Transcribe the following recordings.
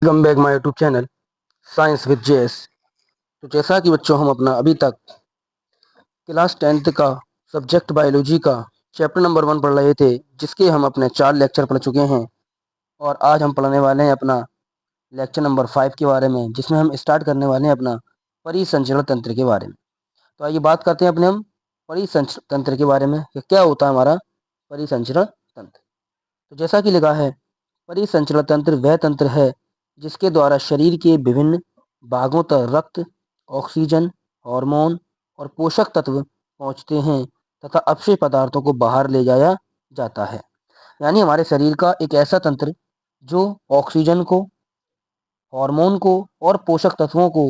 Welcome back my YouTube channel science with JS. तो जैसा कि बच्चों हम अपना अभी तक क्लास 10th का सब्जेक्ट बायोलॉजी का चैप्टर नंबर 1 पढ़ रहे थे, जिसके हम अपने 4 लेक्चर पढ़ चुके हैं। और आज हम पढ़ने वाले हैं अपना लेक्चर नंबर 5 के बारे में, जिसमें हम स्टार्ट करने वाले हैं अपना परिसंचरण तंत्र के बारे में। तो आइए बात करते हैं अपने हम परिसंचरण तंत्र के बारे में कि क्या होता है हमारा परिसंचरण तंत्र। तो जैसा कि लिखा है, परिसंचरण तंत्र वह तंत्र है जिसके द्वारा शरीर के विभिन्न भागों तक रक्त, ऑक्सीजन, हार्मोन और पोषक तत्व पहुंचते हैं तथा अपशिष्ट पदार्थों को बाहर ले जाया जाता है। यानी हमारे शरीर का एक ऐसा तंत्र जो ऑक्सीजन को, हार्मोन को और पोषक तत्वों को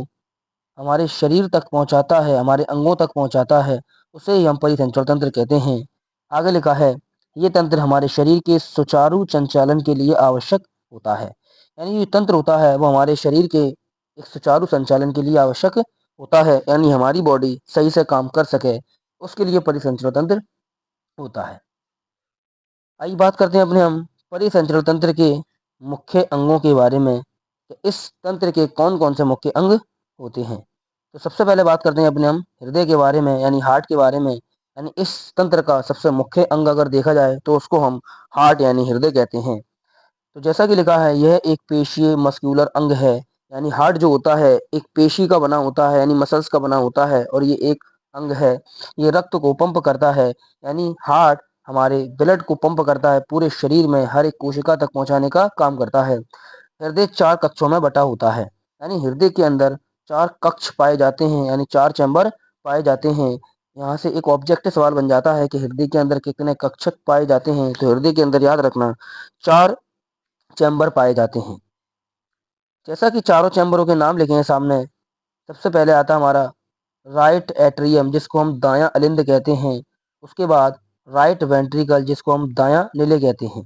हमारे शरीर तक पहुंचाता है, हमारे अंगों तक पहुंचाता है, उसे ही हम परिसंचरण तंत्र कहते हैं। आगे लिखा है, ये तंत्र हमारे शरीर के सुचारू संचालन के लिए आवश्यक होता है। यानी ये तंत्र होता है वो हमारे शरीर के एक सुचारू संचालन के लिए आवश्यक होता है, यानी हमारी बॉडी सही से काम कर सके, उसके लिए परिसंचरण तंत्र होता है। आइए बात करते हैं अपने हम परिसंचरण तंत्र के मुख्य अंगों के बारे में कि इस तंत्र के कौन कौन से मुख्य अंग होते हैं। तो सबसे पहले बात करते हैं अपने हम हृदय के बारे में, यानी हार्ट के बारे में। यानी इस तंत्र का सबसे मुख्य अंग अगर देखा जाए तो उसको हम हार्ट यानी हृदय कहते हैं। तो जैसा कि लिखा है, यह एक पेशीय मस्कुलर अंग है। यानी हार्ट जो होता है एक पेशी का बना होता है, यानी मसल्स का बना होता है, और ये एक अंग है। ये रक्त को पंप करता है, यानी हार्ट हमारे ब्लड को पंप करता है, पूरे शरीर में हर एक कोशिका तक पहुंचाने का काम करता है। हृदय 4 कक्षों में बटा होता है। यानी हृदय के अंदर 4 कक्ष पाए जाते हैं, यानी 4 चैम्बर पाए जाते हैं। यहाँ से एक ऑब्जेक्टिव सवाल बन जाता है कि हृदय के अंदर कितने कक्षक पाए जाते हैं। तो हृदय के अंदर याद रखना 4 चैम्बर पाए जाते हैं। जैसा कि चारों चैम्बरों के नाम लिखे हैं सामने, सबसे पहले आता है हमारा राइट एट्रियम, जिसको हम दायां अलिंद कहते हैं। उसके बाद राइट वेंट्रिकल, जिसको हम दायां निले कहते हैं।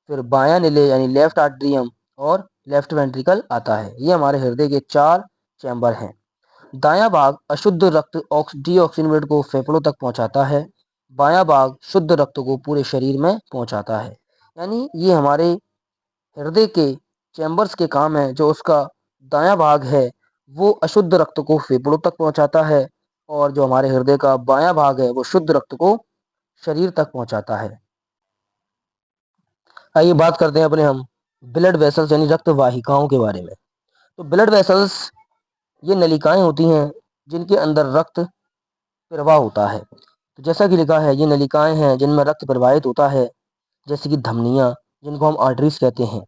फिर बायां निले यानी लेफ्ट आर्ट्रियम और लेफ्ट वेंट्रिकल आता है। ये हमारे हृदय के 4 चैम्बर हैं। दायां भाग अशुद्ध रक्त डीऑक्सीनेटेड को फेफड़ों तक पहुंचाता है। बायां भाग शुद्ध रक्त को पूरे शरीर में पहुंचाता है। यानी ये हमारे हृदय के चैम्बर्स के काम है। जो उसका दायां भाग है वो अशुद्ध रक्त को फेफड़ों तक पहुंचाता है, और जो हमारे हृदय का बायां भाग है वो शुद्ध रक्त को शरीर तक पहुंचाता है। आइए बात करते हैं अपने हम ब्लड वेसल्स यानी रक्त वाहिकाओं के बारे में। तो ब्लड वेसल्स ये नलिकाएं होती हैं जिनके अंदर रक्त प्रवाह होता है। तो जैसा कि लिखा है, ये नलिकाएं हैं जिनमें रक्त प्रवाहित होता है, जैसे कि धमनियां, जिनको हम आर्टरीज कहते हैं।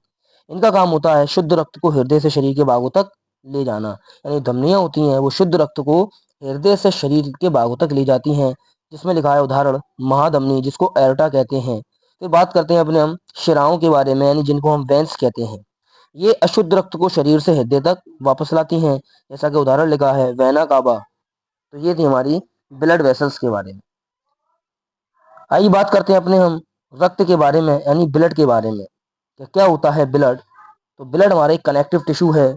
इनका काम होता है शुद्ध रक्त को हृदय से शरीर के भागों तक ले जाना। यानी धमनियां होती हैं वो शुद्ध रक्त को हृदय से शरीर के भागों तक ले जाती हैं, जिसमें लिखा है उदाहरण महाधमनी, जिसको एर्टा कहते हैं। फिर बात करते हैं अपने हम शिराओं के बारे में, यानी जिनको हम वेंस कहते हैं। ये अशुद्ध रक्त को शरीर से हृदय तक वापस लाती हैं, जैसा कि उदाहरण लिखा है वेना काबा। तो ये थी हमारी ब्लड वेसल्स के बारे में। आइए बात करते हैं अपने हम रक्त के बारे में, यानी ब्लड के बारे में कि क्या होता है ब्लड। तो ब्लड हमारा एक कनेक्टिव टिश्यू है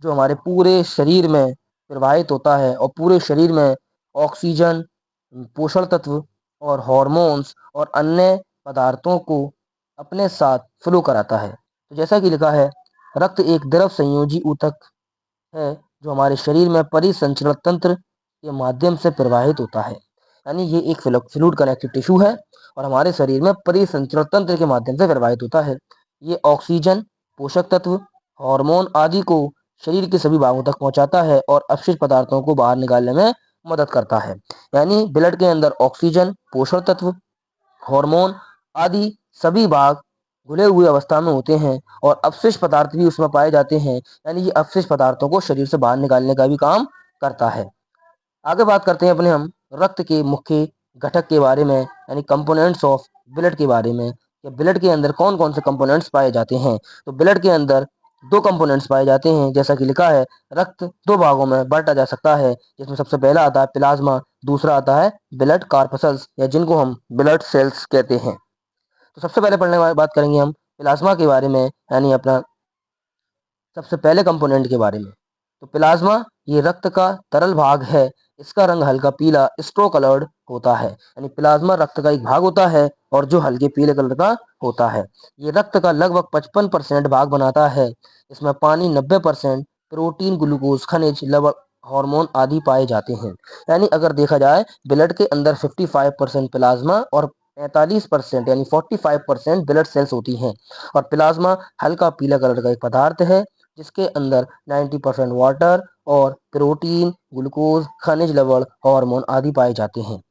जो हमारे पूरे शरीर में प्रवाहित होता है, और पूरे शरीर में ऑक्सीजन, पोषण तत्व और हॉर्मोन्स और अन्य पदार्थों को अपने साथ फ्लो कराता है। तो जैसा कि लिखा है, रक्त एक द्रव संयोजी ऊतक है जो हमारे शरीर में परिसंचरण तंत्र के माध्यम से प्रवाहित होता है। यानी ये एक फ्लूइड कनेक्टिव टिश्यू है और हमारे शरीर में परिसंचरण तंत्र के माध्यम से प्रवाहित होता है। ये ऑक्सीजन, पोषक तत्व, हार्मोन आदि को शरीर के सभी भागों तक पहुंचाता है और अपशिष्ट पदार्थों को बाहर निकालने में मदद करता है। यानी ब्लड के अंदर ऑक्सीजन, पोषक तत्व, हार्मोन आदि सभी भाग घुले हुए अवस्था में होते हैं, और अपशिष्ट पदार्थ भी उसमें पाए जाते हैं। यानी ये अपशिष्ट पदार्थों को शरीर से बाहर निकालने का भी काम करता है। आगे बात करते हैं अपने हम रक्त के मुख्य घटक के बारे में, यानी कंपोनेंट्स ऑफ ब्लड के बारे में कि ब्लड के अंदर कौन कौन से कंपोनेंट्स पाए जाते हैं। तो ब्लड के अंदर 2 कंपोनेंट्स पाए जाते हैं, जैसा कि लिखा है रक्त 2 भागों में बांटा जा सकता है, जिसमें सबसे पहला आता है प्लाज्मा, दूसरा आता है ब्लड कार्पसल्स, या जिनको हम ब्लड सेल्स कहते हैं। तो सबसे पहले पढ़ने वाली बात करेंगे हम प्लाज्मा के बारे में, यानी अपना सबसे पहले कंपोनेंट के बारे में। तो प्लाज्मा ये रक्त का तरल भाग है, इसका रंग हल्का पीला स्ट्रो कलर्ड होता है। यानी प्लाज्मा रक्त का एक भाग होता है और जो हल्के पीले कलर का होता है। ये रक्त का लगभग 55% भाग बनाता है। इसमें पानी 90%, प्रोटीन, ग्लूकोज, खनिज, लवण, हार्मोन आदि पाए जाते हैं। यानी अगर देखा जाए ब्लड के अंदर 55% प्लाज्मा और 45% यानी 45% ब्लड सेल्स होती हैं। और प्लाज्मा हल्का पीला कलर का एक पदार्थ है जिसके अंदर 90% वाटर और प्रोटीन, ग्लूकोज, खनिज, लवण, हार्मोन आदि पाए जाते हैं।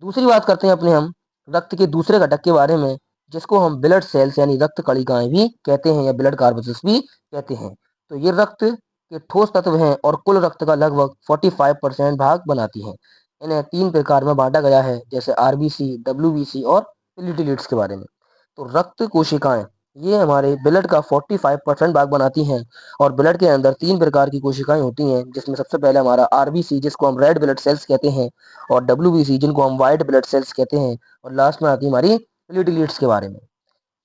दूसरी बात करते हैं अपने हम रक्त के दूसरे घटक के बारे में, जिसको हम ब्लड सेल्स यानी रक्त कणिकाएं भी कहते हैं या ब्लड कार्बोसेल्स भी कहते हैं। तो ये रक्त के ठोस तत्व हैं और कुल रक्त का लगभग 45% भाग बनाती हैं। इन्हें 3 प्रकार में बांटा गया है, जैसे आरबीसी, डब्ल्यूबीसी और प्लेटलेट्स के बारे में। तो रक्त कोशिकाएं ये हमारे ब्लड का 45% भाग बनाती हैं। और ब्लड के अंदर 3 प्रकार की कोशिकाएं होती हैं, जिसमें सबसे पहले हमारा आरबीसी जिसको हम रेड ब्लड सेल्स कहते हैं, और डब्ल्यूबीसी जिनको हम व्हाइट ब्लड सेल्स कहते हैं, और लास्ट में आती है हमारी प्लेटलेट्स के बारे में।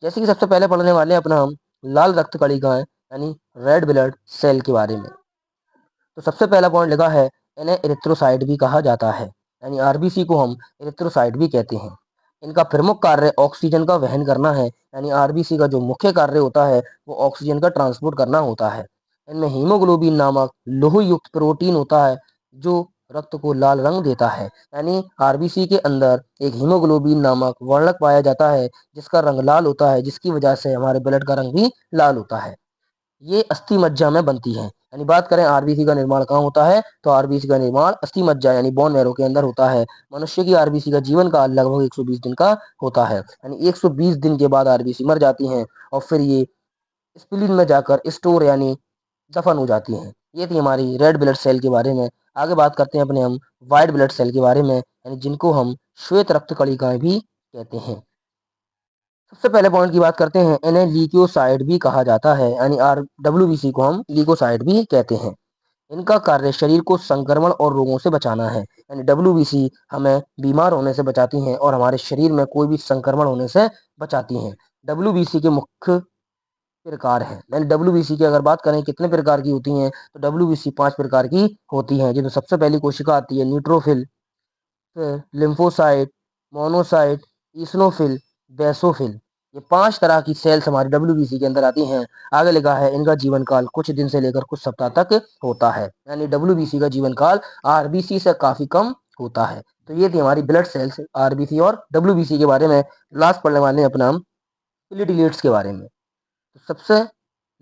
जैसे कि सबसे पहले पढ़ने वाले हैं अपना हम लाल रक्त कणिकाएं यानी रेड ब्लड सेल के बारे में। तो सबसे पहला पॉइंट लिखा है, इन्हें इरिथ्रोसाइट भी कहा जाता है। यानी आरबीसी को हम इरिथ्रोसाइट भी कहते हैं। इनका प्रमुख कार्य ऑक्सीजन का वहन करना है। यानी आरबीसी का जो मुख्य कार्य होता है वो ऑक्सीजन का ट्रांसपोर्ट करना होता है। इनमें हीमोग्लोबिन नामक लोह युक्त प्रोटीन होता है जो रक्त को लाल रंग देता है। यानी आरबीसी के अंदर एक हीमोग्लोबिन नामक वर्णक पाया जाता है जिसका रंग लाल होता है, जिसकी वजह से हमारे ब्लड का रंग भी लाल होता है। ये अस्थि मज्जा में बनती है। यानी बात करें आरबीसी का निर्माण कहाँ होता है, तो आरबीसी का निर्माण अस्थि मज्जा यानी बोन मैरो के अंदर होता है। मनुष्य की आरबीसी का जीवन काल लगभग 120 दिन का होता है। यानी 120 दिन के बाद आरबीसी मर जाती हैं और फिर ये स्प्लीन में जाकर स्टोर यानी दफन हो जाती हैं। ये थी हमारी रेड ब्लड सेल के बारे में। आगे बात करते हैं अपने हम व्हाइट ब्लड सेल के बारे में, यानी जिनको हम श्वेत रक्त कणिकाएं भी कहते हैं। सबसे पहले पॉइंट की बात करते हैं, इन्हें ल्यूकोसाइट भी कहा जाता है। यानी आर डब्ल्यूबीसी को हम ल्यूकोसाइट भी कहते हैं। इनका कार्य शरीर को संक्रमण और रोगों से बचाना है। यानी डब्ल्यूबीसी हमें बीमार होने से बचाती हैं और हमारे शरीर में कोई भी संक्रमण होने से बचाती हैं। डब्ल्यूबीसी के मुख्य प्रकार हैं। यानी डब्ल्यूबीसी की अगर बात करें कितने प्रकार की होती हैं, तो डब्ल्यूबीसी 5 प्रकार की होती हैं, जिसमें सबसे पहली कोशिका आती है न्यूट्रोफिल, फिर लिम्फोसाइट, मोनोसाइट, इस्नोफिल, बेसोफिल। ये 5 तरह की सेल्स हमारी डब्ल्यूबीसी के अंदर आती हैं। आगे लिखा है इनका जीवन काल कुछ दिन से लेकर कुछ सप्ताह तक होता है। यानी डब्ल्यूबीसी का जीवन काल आरबीसी से काफी कम होता है। तो ये थी हमारी ब्लड सेल्स आरबीसी और डब्ल्यूबीसी के बारे में। लास्ट पढ़ने वाले हैं अपना हम प्लेटलेट्स के बारे में। तो सबसे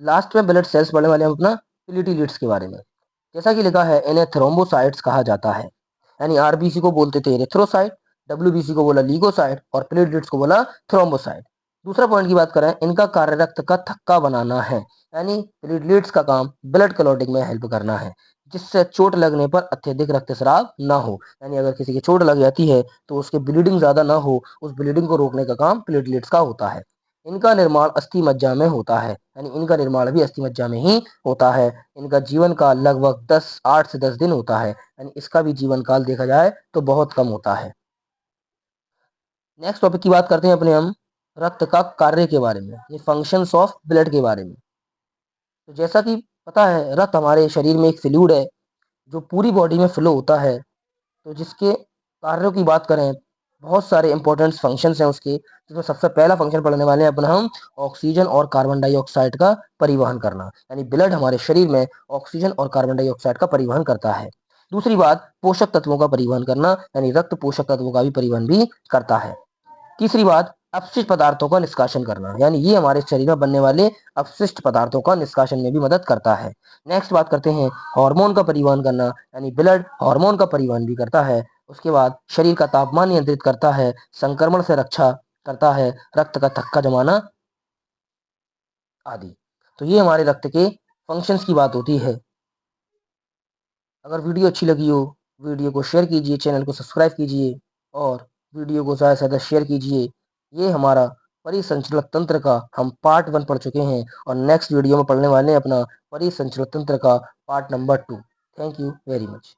लास्ट में ब्लड सेल्स पढ़ने वाले हैं अपना प्लेटलेट्स के बारे में। जैसा कि लिखा है इन्हें थ्रोम्बोसाइट्स कहा जाता है। यानी आरबीसी को बोलते थे एरिथ्रोसाइट, डब्ल्यूबीसी को बोला लीगोसाइट और प्लेटलेट्स को बोला थ्रोम्बोसाइट। दूसरा पॉइंट की बात करें, इनका कार्य रक्त का थक्का बनाना है। यानी प्लेटलेट्स का काम ब्लड क्लॉटिंग में हेल्प करना है, जिससे चोट लगने पर अत्यधिक रक्तस्राव ना हो। यानी अगर किसी की चोट लग जाती है तो उसके ब्लीडिंग ज्यादा ना हो, उस ब्लीडिंग को रोकने का काम प्लेटलेट्स का होता है। इनका निर्माण अस्थि मज्जा में होता है। यानी इनका निर्माण भी अस्थि मज्जा में ही होता है। इनका जीवन काल लगभग 8 से 10 दिन होता है। यानी इसका भी जीवन काल देखा जाए तो बहुत कम होता है। नेक्स्ट टॉपिक की बात करते हैं अपने हम रक्त का कार्य के बारे में, ये फंक्शंस ऑफ ब्लड के बारे में। तो जैसा कि पता है रक्त हमारे शरीर में एक फ्लूइड है जो पूरी बॉडी में फ्लो होता है। तो जिसके कार्यों की बात करें, बहुत सारे इंपॉर्टेंट फंक्शंस हैं उसके, जिसमें सबसे पहला फंक्शन पढ़ने वाले हैं अपना हम ऑक्सीजन और कार्बन डाइऑक्साइड का परिवहन करना। यानी ब्लड हमारे शरीर में ऑक्सीजन और कार्बन डाइऑक्साइड का परिवहन करता है। दूसरी बात पोषक तत्वों का परिवहन करना, यानी रक्त पोषक तत्वों का भी परिवहन भी करता है। तीसरी बात अपशिष्ट पदार्थों का निष्कासन करना, यानी ये हमारे शरीर में बनने वाले अपशिष्ट पदार्थों का निष्कासन में भी मदद करता है। नेक्स्ट बात करते हैं हार्मोन का परिवहन करना, यानी ब्लड हार्मोन का परिवहन भी करता है। उसके बाद शरीर का तापमान नियंत्रित करता है, संक्रमण से रक्षा करता है, रक्त का थक्का जमाना आदि। तो ये हमारे रक्त के फंक्शंस की बात होती है। अगर वीडियो अच्छी लगी हो, वीडियो को शेयर कीजिए, चैनल को सब्सक्राइब कीजिए और वीडियो को ज़्यादा से ज़्यादा शेयर कीजिए। ये हमारा परिसंचरण तंत्र का हम पार्ट 1 पढ़ चुके हैं और नेक्स्ट वीडियो में पढ़ने वाले हैं अपना परिसंचरण तंत्र का part number 2। Thank you very much.